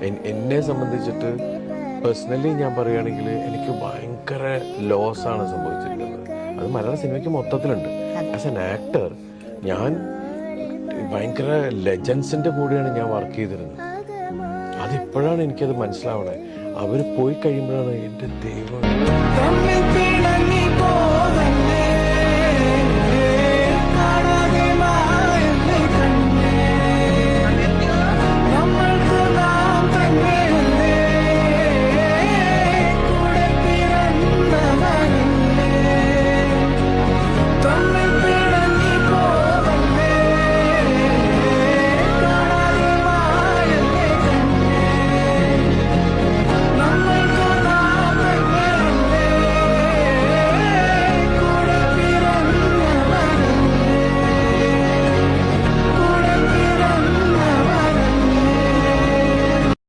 എന്നെ സംബന്ധിച്ചിട്ട് പേഴ്സണലി ഞാൻ പറയുകയാണെങ്കിൽ എനിക്ക് ഭയങ്കര ലോസാണ് സംഭവിച്ചിരിക്കുന്നത്. അത് മലയാള സിനിമയ്ക്ക് മൊത്തത്തിലുണ്ട്. ആസ് എൻ ആക്ടർ ഞാൻ ഭയങ്കര ലെജൻസിൻ്റെ കൂടെയാണ് ഞാൻ വർക്ക് ചെയ്തിരുന്നത്. അതിപ്പോഴാണ് എനിക്കത് മനസ്സിലാവണേ. അവർ പോയി കഴിയുമ്പോഴാണ് എൻ്റെ ദൈവം